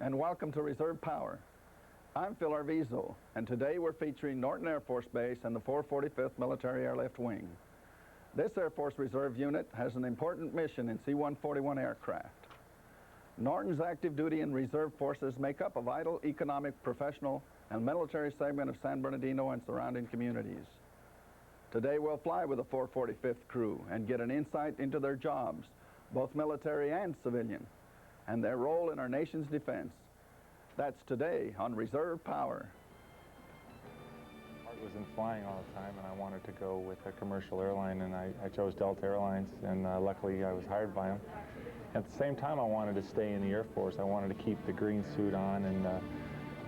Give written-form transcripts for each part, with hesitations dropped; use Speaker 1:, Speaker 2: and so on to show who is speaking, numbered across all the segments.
Speaker 1: and welcome to Reserve Power. I'm Phil Arvizo, and today we're featuring Norton Air Force Base and the 445th Military Airlift Wing. This Air Force Reserve unit has an important mission in C141 aircraft. Norton's active duty and reserve forces make up a vital economic, professional, and military segment of San Bernardino and surrounding communities. Today we'll fly with the 445th crew and get an insight into their jobs, both military and civilian, and their role in our nation's defense. That's today on Reserve Power.
Speaker 2: I was in flying all the time, and I wanted to go with a commercial airline, and I chose Delta Airlines, and luckily I was hired by them. At the same time, I wanted to stay in the Air Force. I wanted to keep the green suit on and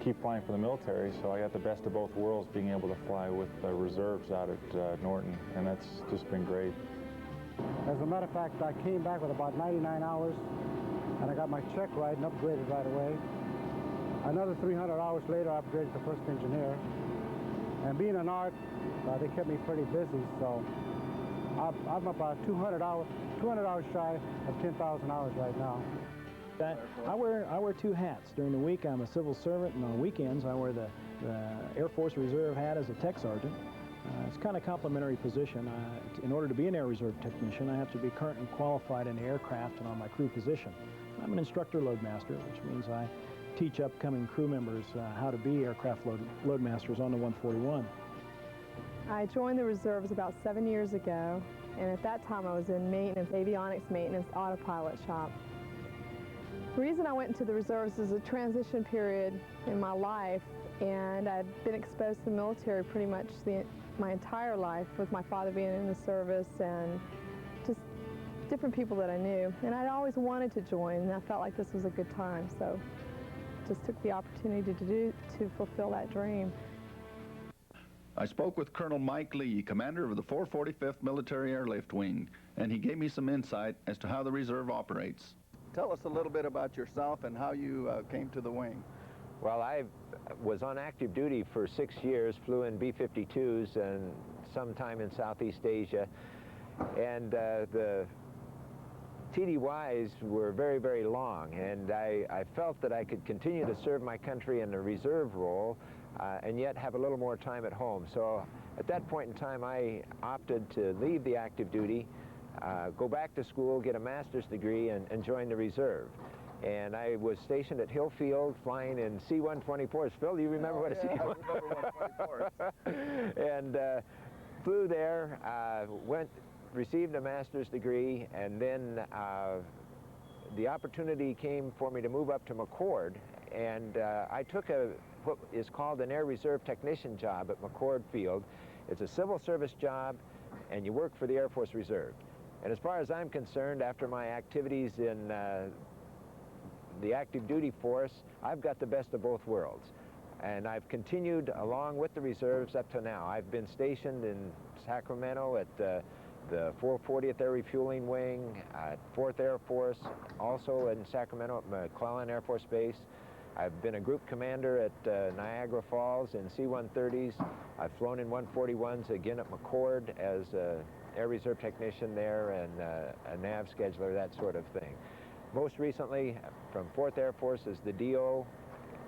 Speaker 2: keep flying for the military, so I got the best of both worlds, being able to fly with reserves out at Norton, and that's just been great.
Speaker 3: As a matter of fact, I came back with about 99 hours, and I got my check right and upgraded right away. Another 300 hours later, I upgraded to first engineer. And being an ARC, they kept me pretty busy, so I'm about 200 hours shy of 10,000 hours right now.
Speaker 4: I wear two hats. During the week, I'm a civil servant, and on weekends, I wear the Air Force Reserve hat as a tech sergeant. It's kind of a complimentary position. In order to be an Air Reserve technician, I have to be currently qualified in the aircraft and on my crew position. I'm an instructor loadmaster, which means I teach upcoming crew members how to be aircraft loadmasters on the 141.
Speaker 5: I joined the reserves about 7 years ago, and at that time I was in maintenance, avionics maintenance, autopilot shop. The reason I went into the reserves is a transition period in my life, and I'd been exposed to the military pretty much my entire life, with my father being in the service and just different people that I knew. And I'd always wanted to join, and I felt like this was a good time, so just took the opportunity to fulfill that dream.
Speaker 1: I spoke with Colonel Mike Lee, commander of the 445th Military Airlift Wing, and he gave me some insight as to how the reserve operates. Tell us a little bit about yourself and how you came to the wing.
Speaker 6: Well, I was on active duty for 6 years, flew in B-52s and sometime in Southeast Asia, and the TDYs were very, very long, and I felt that I could continue to serve my country in a reserve role and yet have a little more time at home. So at that point in time, I opted to leave the active duty, go back to school, get a master's degree, and join the reserve. And I was stationed at Hill Field, flying in C124s. Phil, do you remember what a C141? I remember 124s. And flew there, received a master's degree, and then the opportunity came for me to move up to McChord, and I took what is called an Air Reserve Technician job at McChord Field. It's a civil service job, and you work for the Air Force Reserve. And as far as I'm concerned, after my activities in the active duty force, I've got the best of both worlds. And I've continued along with the reserves up to now. I've been stationed in Sacramento at the 440th Air Refueling Wing, at 4th Air Force, also in Sacramento at McClellan Air Force Base. I've been a group commander at Niagara Falls in C-130s. I've flown in 141s again at McChord as an Air Reserve technician there and a nav scheduler, that sort of thing. Most recently, from 4th Air Force as the DO,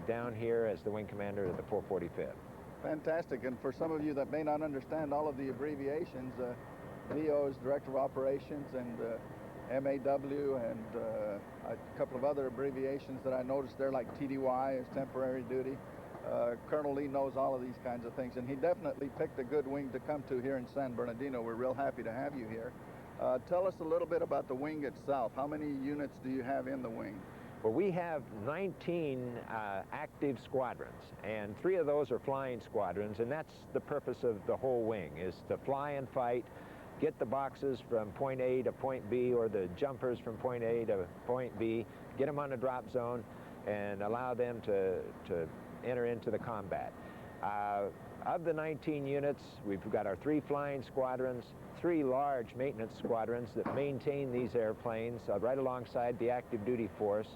Speaker 6: down here as the wing commander of the 445th.
Speaker 1: Fantastic, and for some of you that may not understand all of the abbreviations, DO is Director of Operations, and MAW, and a couple of other abbreviations that I noticed there, like TDY is temporary duty. Colonel Lee knows all of these kinds of things, and he definitely picked a good wing to come to here in San Bernardino. We're real happy to have you here. Tell us a little bit about the wing itself. How many units do you have in the wing?
Speaker 6: Well, we have 19 active squadrons, and 3 of those are flying squadrons, and that's the purpose of the whole wing, is to fly and fight, get the boxes from point A to point B, or the jumpers from point A to point B, get them on the drop zone, and allow them to enter into the combat. Of the 19 units, we've got our 3 flying squadrons, 3 large maintenance squadrons that maintain these airplanes right alongside the active duty force.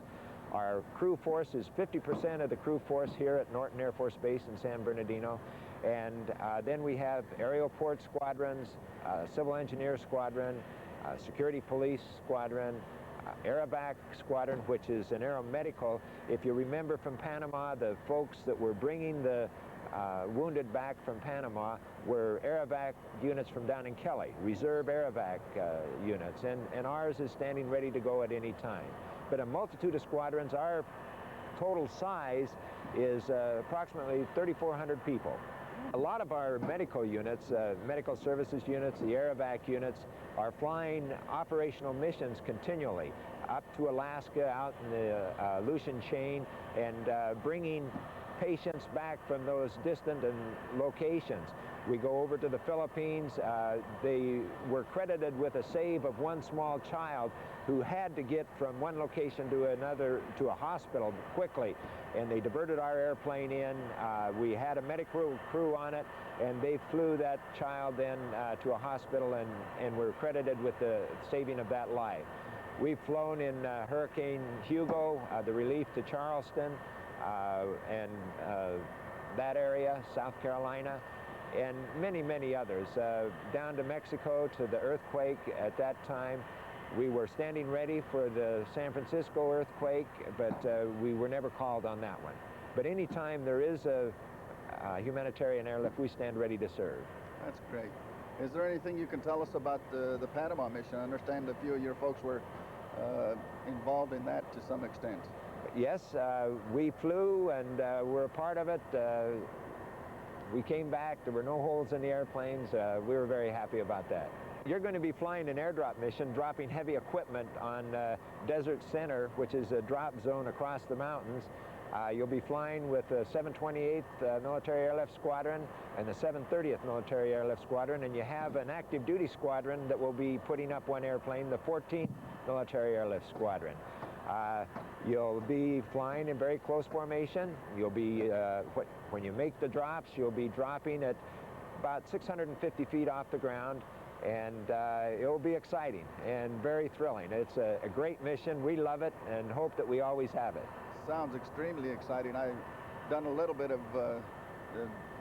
Speaker 6: Our crew force is 50% of the crew force here at Norton Air Force Base in San Bernardino. And then we have aerial port squadrons, civil engineer squadron, security police squadron, Aerovac Squadron, which is an aeromedical. If you remember from Panama, the folks that were bringing the wounded back from Panama were Aerovac units from down in Kelly, reserve Aerovac units, and ours is standing ready to go at any time. But a multitude of squadrons, our total size is approximately 3,400 people. A lot of our medical units, medical services units, the Aerovac units, are flying operational missions continually up to Alaska, out in the Aleutian chain, and bringing patients back from those distant locations. We go over to the Philippines. They were credited with a save of one small child who had to get from one location to another, to a hospital quickly, and they diverted our airplane in. We had a medical crew on it, and they flew that child then to a hospital, and were credited with the saving of that life. We've flown in Hurricane Hugo, the relief to Charleston, and that area, South Carolina, and many, many others. Down to Mexico to the earthquake at that time. We were standing ready for the San Francisco earthquake, but we were never called on that one. But anytime there is a humanitarian airlift, we stand ready to serve.
Speaker 1: That's great. Is there anything you can tell us about the Panama mission? I understand a few of your folks were involved in that to some extent.
Speaker 6: Yes, we flew and were a part of it. We came back. There were no holes in the airplanes. We were very happy about that. You're going to be flying an airdrop mission, dropping heavy equipment on Desert Center, which is a drop zone across the mountains. You'll be flying with the 728th Military Airlift Squadron and the 730th Military Airlift Squadron, and you have an active duty squadron that will be putting up one airplane, the 14th Military Airlift Squadron. You'll be flying in very close formation. You'll be, when you make the drops, you'll be dropping at about 650 feet off the ground, and it'll be exciting and very thrilling. It's a great mission. We love it and hope that we always have it.
Speaker 1: Sounds extremely exciting. I've done a little bit of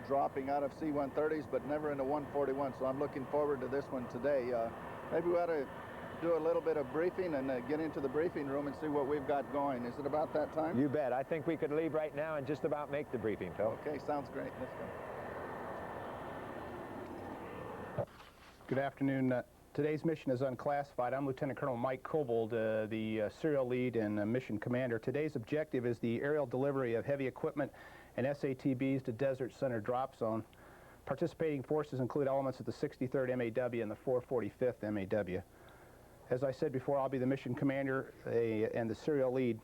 Speaker 1: dropping out of C-130s, but never in a 141, so I'm looking forward to this one today. Maybe we ought to do a little bit of briefing and get into the briefing room and see what we've got going. Is it about that time?
Speaker 6: You bet. I think we could leave right now and just about make the briefing, Phil.
Speaker 1: Okay, sounds great. Let's go.
Speaker 7: Good afternoon. Today's mission is unclassified. I'm Lieutenant Colonel Mike Kobold, the serial lead and mission commander. Today's objective is the aerial delivery of heavy equipment and SATBs to Desert Center Drop Zone. Participating forces include elements of the 63rd MAW and the 445th MAW. As I said before, I'll be the mission commander and the serial lead.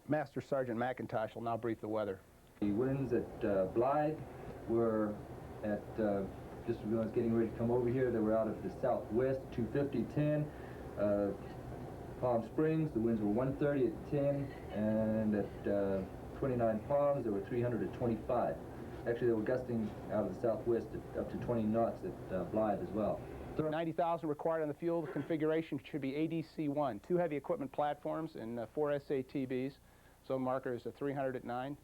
Speaker 7: Master Sergeant McIntosh will now brief the weather.
Speaker 8: The winds at Blythe were at, just when I was getting ready to come over here, they were out of the southwest, 250-10. Palm Springs, the winds were 130 at 10, and at 29 Palms, they were 300 at 25. Actually, they were gusting out of the southwest at up to 20 knots at Blythe as well.
Speaker 7: 90,000 required on the fuel. The configuration should be ADC-1, 2 heavy equipment platforms and 4 SATBs. Zone marker is a 300 at 9,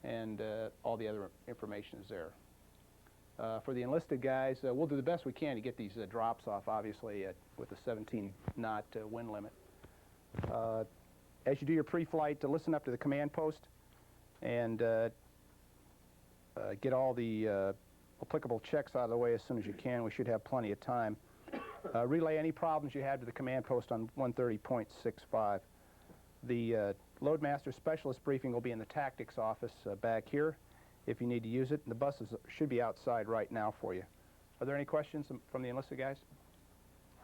Speaker 7: and all the other information is there. For the enlisted guys, we'll do the best we can to get these drops off, obviously, with a 17-knot wind limit. As you do your pre-flight, listen up to the command post and get all the applicable checks out of the way as soon as you can. We should have plenty of time. Relay any problems you have to the command post on 130.65. The Loadmaster Specialist briefing will be in the tactics office back here if you need to use it. The buses should be outside right now for you. Are there any questions from the enlisted guys?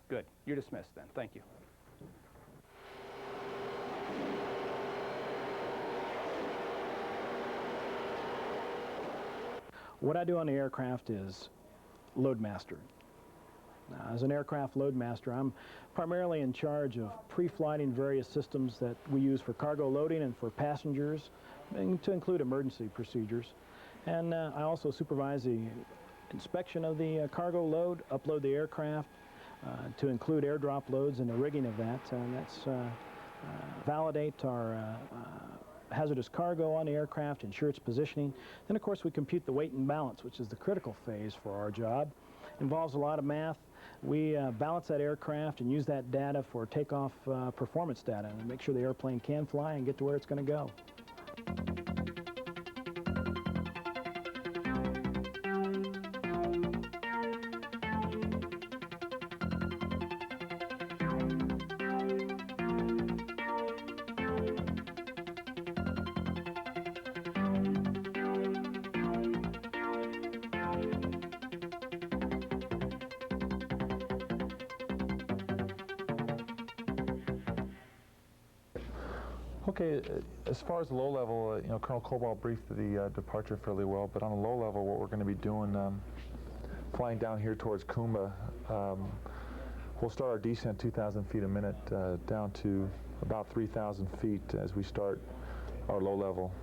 Speaker 7: Good. You're dismissed then. Thank you.
Speaker 4: What I do on the aircraft is Loadmaster. Now, as an aircraft Loadmaster, I'm primarily in charge of pre-flighting various systems that we use for cargo loading and for passengers, to include emergency procedures. And I also supervise the inspection of the cargo load, upload the aircraft, to include airdrop loads and the rigging of that. That's validate our hazardous cargo on the aircraft, ensure its positioning. Then, of course, we compute the weight and balance, which is the critical phase for our job. involves a lot of math. We balance that aircraft and use that data for takeoff performance data and make sure the airplane can fly and get to where it's going to go.
Speaker 2: Okay, as far as the low level, you know, Colonel Cobalt briefed the departure fairly well, but on a low level, what we're going to be doing, flying down here towards Kumba, we'll start our descent 2,000 feet a minute down to about 3,000 feet as we start our low level.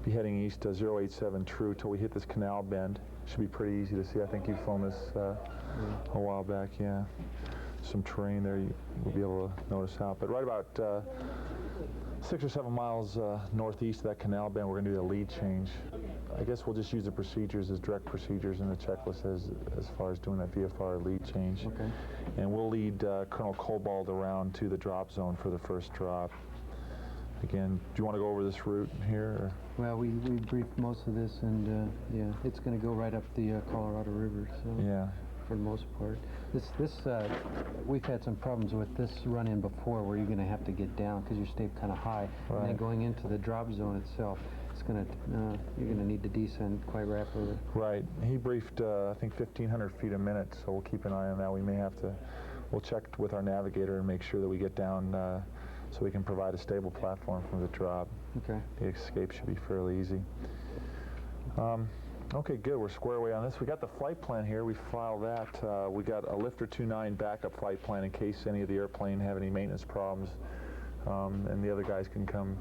Speaker 2: Be heading east 087 true till we hit this canal bend. Should be pretty easy to see. I think you've flown this a while back, yeah. Some terrain there you will be able to notice out. But right about 6 or 7 miles northeast of that canal bend, we're going to do the lead change. I guess we'll just use the procedures as direct procedures in the checklist as far as doing that VFR lead change. Okay. And we'll lead Colonel Cobalt around to the drop zone for the first drop. Again, do you want to go over this route here? Or?
Speaker 9: Well, we briefed most of this, and yeah, it's going to go right up the Colorado River. So
Speaker 2: yeah.
Speaker 9: For the most part, we've had some problems with this run-in before, where you're going to have to get down because you're stayed kind of high, right. And then going into the drop zone itself, it's going to you're going to need to descend quite rapidly.
Speaker 2: Right. He briefed I think 1,500 feet a minute, so we'll keep an eye on that. We may have to. We'll check with our navigator and make sure that we get down so we can provide a stable platform from the drop. Okay. The escape should be fairly easy. Okay, good. We're square away on this. We got the flight plan here. We filed that. We got a Lifter 29 backup flight plan in case any of the airplane have any maintenance problems, and the other guys can come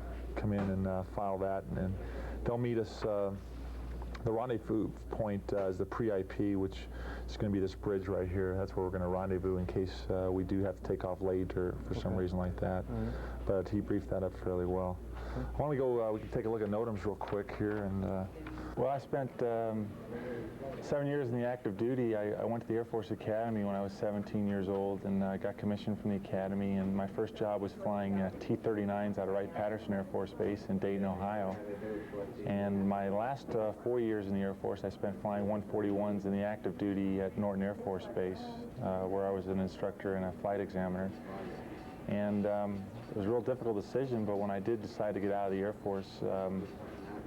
Speaker 2: in and file that, and they'll meet us. The rendezvous point is the pre-IP, which is going to be this bridge right here. That's where we're going to rendezvous in case we do have to take off late or for some reason like that. Right. But he briefed that up fairly well. Why don't we go, we can take a look at NOTAMs real quick here. And well, I spent 7 years in the active duty. I went to the Air Force Academy when I was 17 years old, and I got commissioned from the Academy, and my first job was flying T-39s out of Wright-Patterson Air Force Base in Dayton, Ohio. And my last 4 years in the Air Force, I spent flying 141s in the active duty at Norton Air Force Base, where I was an instructor and a flight examiner. And it was a real difficult decision, but when I did decide to get out of the Air Force,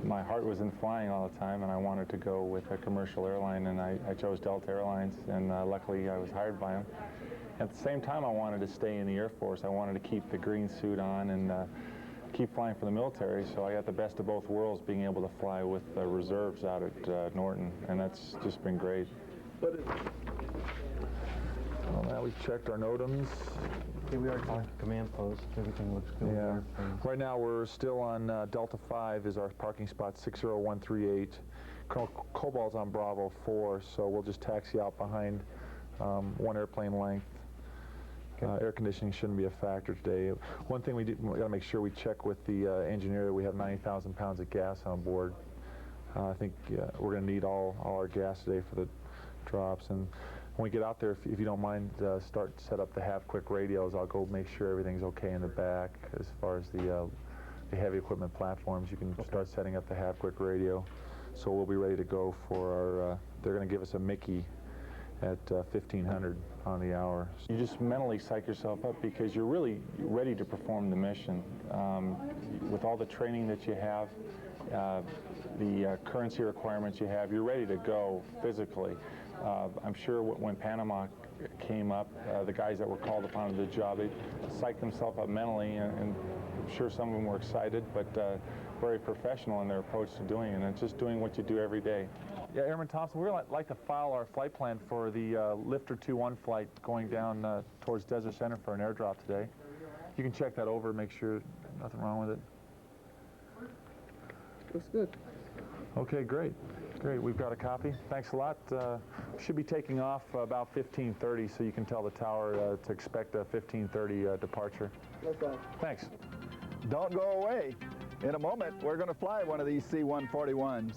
Speaker 2: my heart was in flying all the time, and I wanted to go with a commercial airline, and I chose Delta Airlines, and luckily I was hired by them. At the same time, I wanted to stay in the Air Force. I wanted to keep the green suit on and keep flying for the military, so I got the best of both worlds, being able to fly with reserves out at Norton, and that's just been great. Well, now we've checked our NOTAMs.
Speaker 9: Here we are at command post. Everything looks good.
Speaker 2: Yeah. Right now we're still on Delta 5 is our parking spot 60138. Colonel Cobalt's on Bravo 4, so we'll just taxi out behind one airplane length. Okay. Air conditioning shouldn't be a factor today. One thing we got to make sure we check with the engineer that we have 90,000 pounds of gas on board. I think we're going to need all our gas today for the drops. And when we get out there, if you don't mind, set up the half-quick radios. I'll go make sure everything's okay in the back. As far as the heavy equipment platforms, you can start setting up the half-quick radio. So we'll be ready to go for our, they're going to give us a Mickey at 1,500 on the hour. You just mentally psych yourself up because you're really ready to perform the mission. With all the training that you have, the currency requirements you have, you're ready to go physically. I'm sure when Panama came up, the guys that were called upon to the job, they psyched themselves up mentally, and I'm sure some of them were excited, but very professional in their approach to doing it, and it's just doing what you do every day. Yeah, Airman Thompson, we'd like to file our flight plan for the Lifter 21 flight going down towards Desert Center for an airdrop today. You can check that over, make sure nothing wrong with it.
Speaker 9: Looks good.
Speaker 2: Okay, great. Great, we've got a copy. Thanks a lot. Should be taking off about 15:30, so you can tell the tower to expect a 15:30 departure.
Speaker 9: Okay.
Speaker 2: Thanks.
Speaker 1: Don't go away. In a moment, we're going to fly one of these C141s.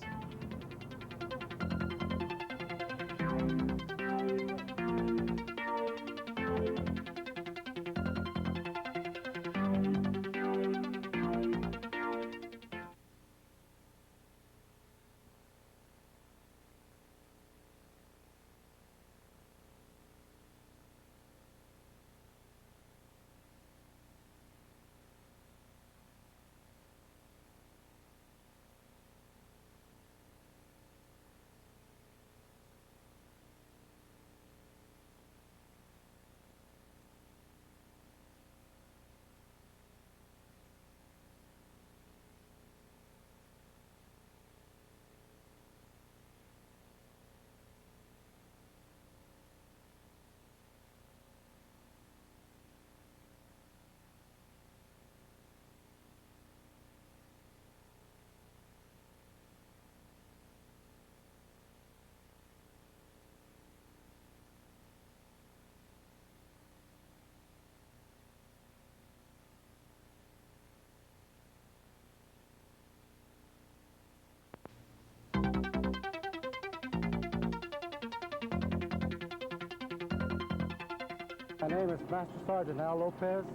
Speaker 3: My name is Master Sergeant Al Lopez,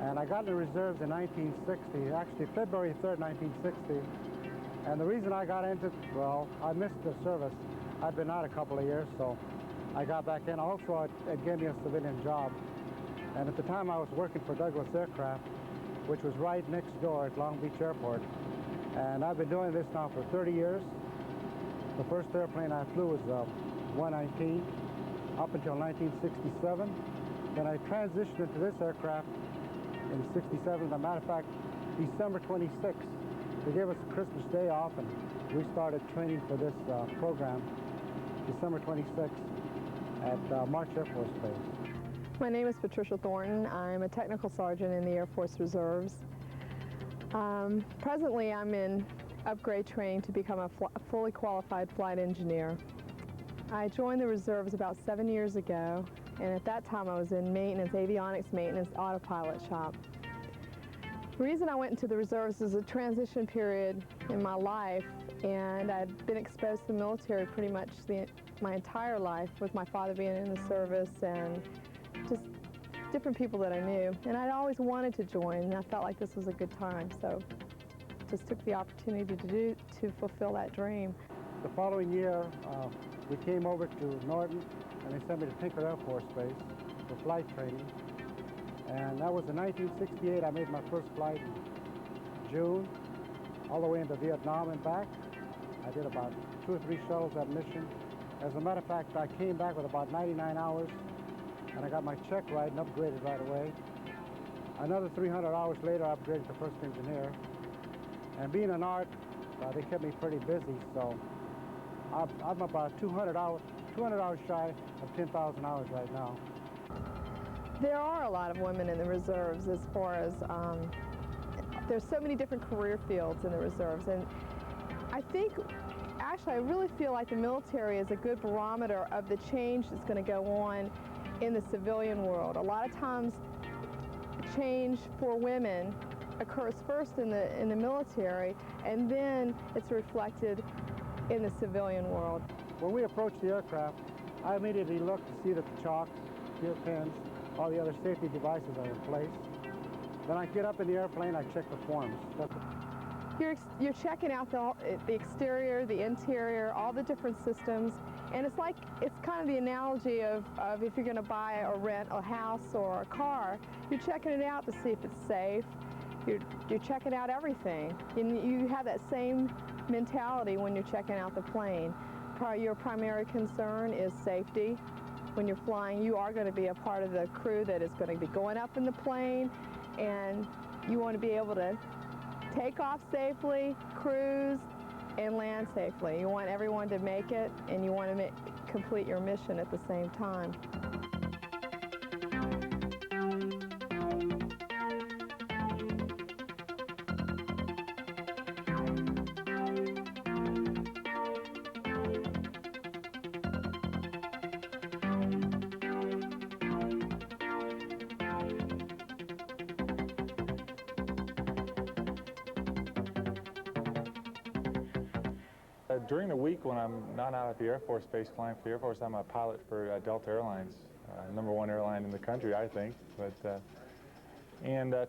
Speaker 3: and I got in the reserves in 1960, actually February 3rd, 1960. And the reason I got into it, well, I missed the service. I'd been out a couple of years, so I got back in. Also, it gave me a civilian job. And at the time, I was working for Douglas Aircraft, which was right next door at Long Beach Airport. And I've been doing this now for 30 years. The first airplane I flew was 119 up until 1967. Then I transitioned into this aircraft in 67. As a matter of fact, December 26th, they gave us a Christmas Day off, and we started training for this program December 26th at March Air Force Base.
Speaker 5: My name is Patricia Thornton. I'm a technical sergeant in the Air Force Reserves. Presently, I'm in upgrade training to become a fully qualified flight engineer. I joined the reserves about 7 years ago, and at that time I was in maintenance, avionics maintenance, autopilot shop. The reason I went into the reserves is a transition period in my life, and I'd been exposed to the military pretty much my entire life, with my father being in the service and just different people that I knew. And I'd always wanted to join, and I felt like this was a good time, so just took the opportunity to fulfill that dream.
Speaker 3: The following year, we came over to Norton, and they sent me to Tinker Air Force Base for flight training. And that was in 1968. I made my first flight in June, all the way into Vietnam and back. I did about 2 or 3 shuttles that mission. As a matter of fact, I came back with about 99 hours, and I got my check right and upgraded right away. Another 300 hours later, I upgraded to first engineer. And being an art, they kept me pretty busy, so I'm about 200 hours shy of 10,000 hours right now.
Speaker 5: There are a lot of women in the reserves, as far as there's so many different career fields in the reserves, and I think actually I really feel like the military is a good barometer of the change that's going to go on in the civilian world. A lot of times change for women occurs first in the military, and then it's reflected in the civilian world.
Speaker 3: When we approach the aircraft, I immediately look to see that the chocks, gear pins, all the other safety devices are in place. Then I get up in the airplane, I check the forms.
Speaker 5: You're checking out the exterior, the interior, all the different systems, and it's kind of the analogy of if you're going to buy or rent a house or a car, you're checking it out to see if it's safe. You're checking out everything. And you have that same mentality when you're checking out the plane. Your primary concern is safety. When you're flying, you are going to be a part of the crew that is going to be going up in the plane, and you want to be able to take off safely, cruise, and land safely. You want everyone to make it, and you want to complete your mission at the same time.
Speaker 2: During the week when I'm not out at the Air Force Base flying for the Air Force, I'm a pilot for Delta Airlines, #1 airline in the country, I think.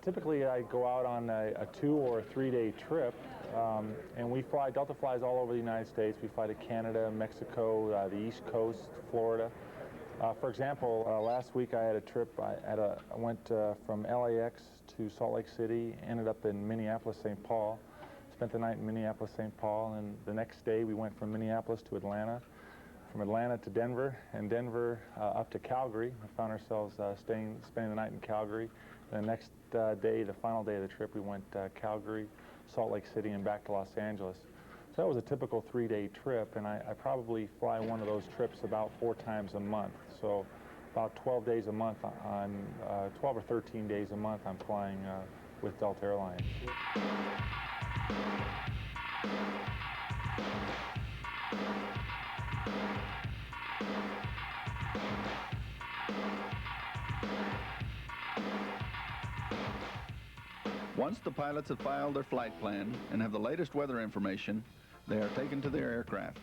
Speaker 2: Typically I go out on a 2 or 3 day trip, and we fly. Delta flies all over the United States. We fly to Canada, Mexico, the East Coast, Florida. For example, last week I had a trip. I went from LAX to Salt Lake City, ended up in Minneapolis, St. Paul. Spent the night in Minneapolis, St. Paul, and the next day we went from Minneapolis to Atlanta, from Atlanta to Denver, and Denver up to Calgary. We found ourselves spending the night in Calgary. And the next day, the final day of the trip, we went Calgary, Salt Lake City, and back to Los Angeles. So that was a typical 3 day trip, and I probably fly one of those trips about 4 times a month. So about 12 days a month, 12 or 13 days a month, I'm flying with Delta Airlines.
Speaker 1: Once the pilots have filed their flight plan and have the latest weather information, they are taken to their aircraft.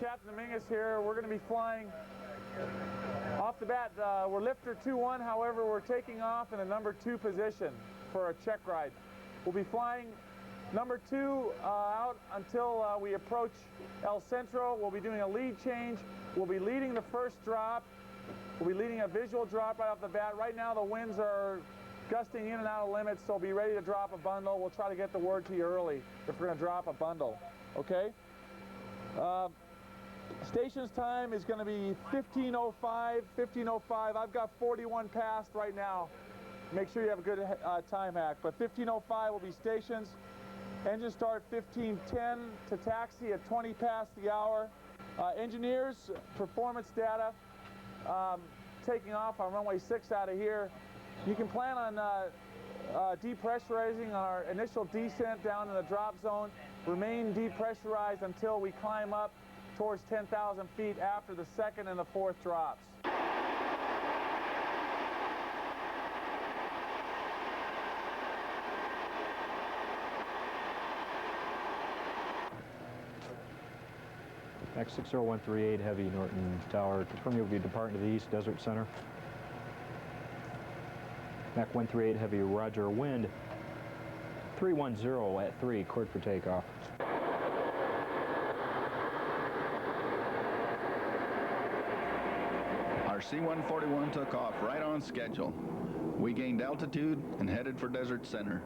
Speaker 2: Captain Dominguez here. We're going to be flying off the bat. We're lifter 2-1, however, we're taking off in the number 2 position for a check ride. We'll be flying number 2 out until we approach El Centro. We'll be doing a lead change. We'll be leading the first drop. We'll be leading a visual drop right off the bat. Right now the winds are gusting in and out of limits, so be ready to drop a bundle. We'll try to get the word to you early if we're going to drop a bundle, okay? Station's time is going to be 15:05. I've got 41 past right now. Make sure you have a good time hack. But 15:05 will be stations. Engine start 15:10 to taxi at 20 past the hour. Engineers, performance data, taking off on runway 6 out of here. You can plan on depressurizing on our initial descent down in the drop zone. Remain depressurized until we climb up towards 10,000 feet after the 2nd and the 4th drops.
Speaker 10: Max 60138 Heavy, Norton Tower. Confirm you'll be departing to the East Desert Center. Mach 138 Heavy, roger. Wind 310 at 3, cleared for takeoff.
Speaker 1: Our C141 took off right on schedule. We gained altitude and headed for Desert Center.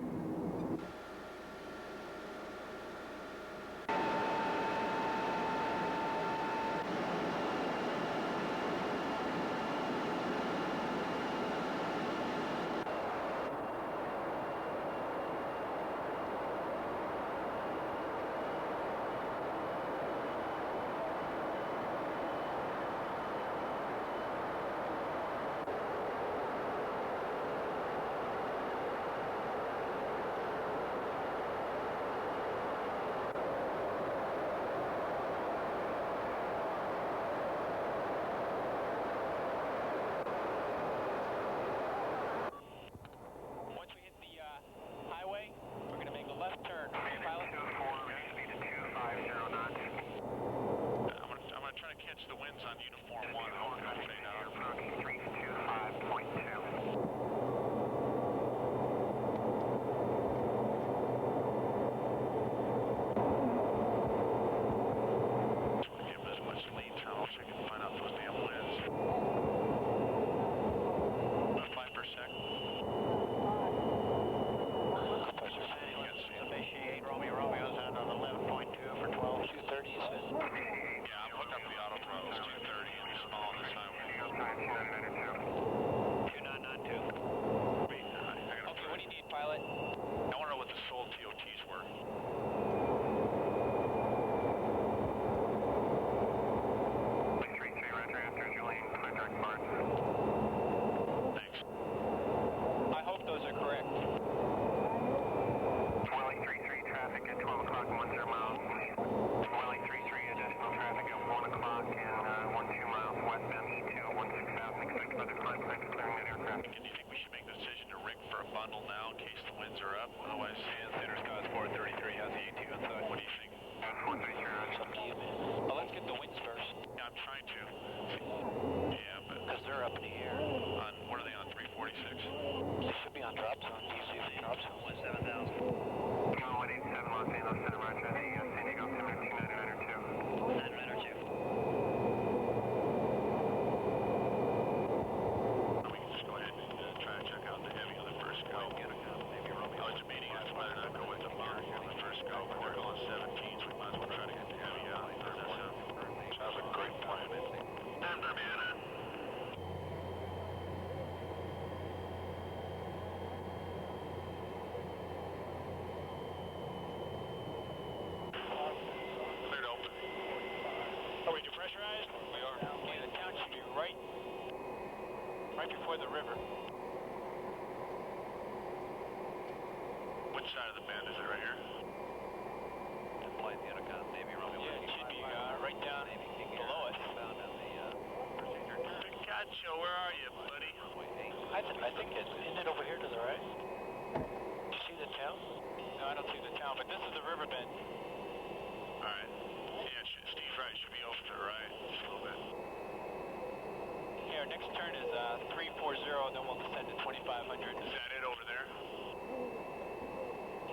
Speaker 2: The winds on uniform 1. Approaching 325.2. Give as much lead time so I can find out those damn winds. About 5 per second. Initiate Romeo's out on 11.2 for 12. 230 you said? Yeah, I'm hooked up to the auto throttle. It's 230 and it's small on this highway. 2992. Wait, okay, what do you need, pilot? I want to know what the sold TOTs were. Thanks. I hope those are correct. Welling 33 traffic at 12 o'clock and 10 miles. Welling 33 additional traffic at 1 o'clock and 12 miles westbound E2 16,000. Expect further climb time to clearing that aircraft. Do you think we should make the decision to rig for a bundle now in case the winds are up? Otherwise, Center Scott's 433 has the E2 inside. What do you think? 433, it's up to you, man. Well, let's get the winds first. Yeah, I'm trying to. Yeah, but... Because they're up in the air. What are they on, 346? They should be on drop zone. Do you see the drop zone? 7,000. 187 Los Angeles Center, roger. The San Diego Center 2992. 2992. We can just go ahead and try to check out the heavy on the first go. Maybe Romeo. I was debating as to whether or not to go with the bomb on the first go, but they're going 17, so we might as well try to get the heavy out. Sounds like a great plan. Denver, man. Cleared open. Are we depressurized? We are. Okay, the town should be right before the river. Which side of the bend is it, right here? Deploy the intercom, maybe Romeo. Yeah, it should be right down below us. Gotcha, where are you, buddy? I think it's, isn't it over here to the right? Do you see the town? No, I don't see the town, but this is the river bend. Alright. Yeah, Steve
Speaker 11: Right, should be over to the right just a little bit.
Speaker 12: Okay, our next turn is 340, then we'll descend to 2500.
Speaker 11: Is that it over there?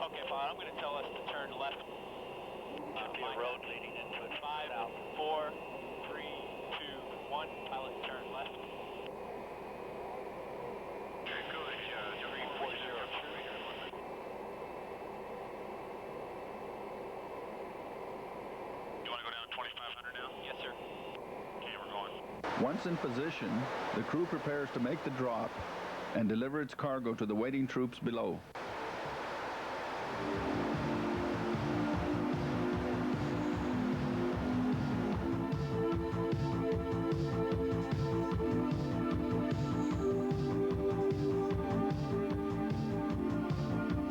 Speaker 12: Okay, fine. I'm going to tell us to turn left.
Speaker 11: Should be a road leading into it.
Speaker 12: 5, 4, 3, 2, 1. Pilot, turn left.
Speaker 11: Okay, good. 340. You want to go down 2500 now?
Speaker 12: Yes, sir.
Speaker 11: Okay, we're going.
Speaker 1: Once in position, the crew prepares to make the drop and deliver its cargo to the waiting troops below.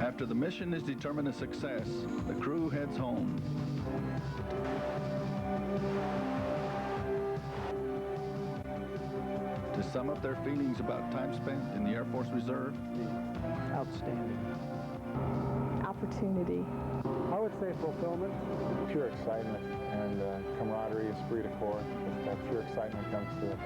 Speaker 1: After the mission is determined a success, the crew heads home. To sum up their feelings about time spent in the Air Force Reserve,
Speaker 4: Outstanding.
Speaker 5: Opportunity.
Speaker 3: I would say fulfillment.
Speaker 2: Pure excitement and camaraderie, esprit de corps. That pure excitement comes to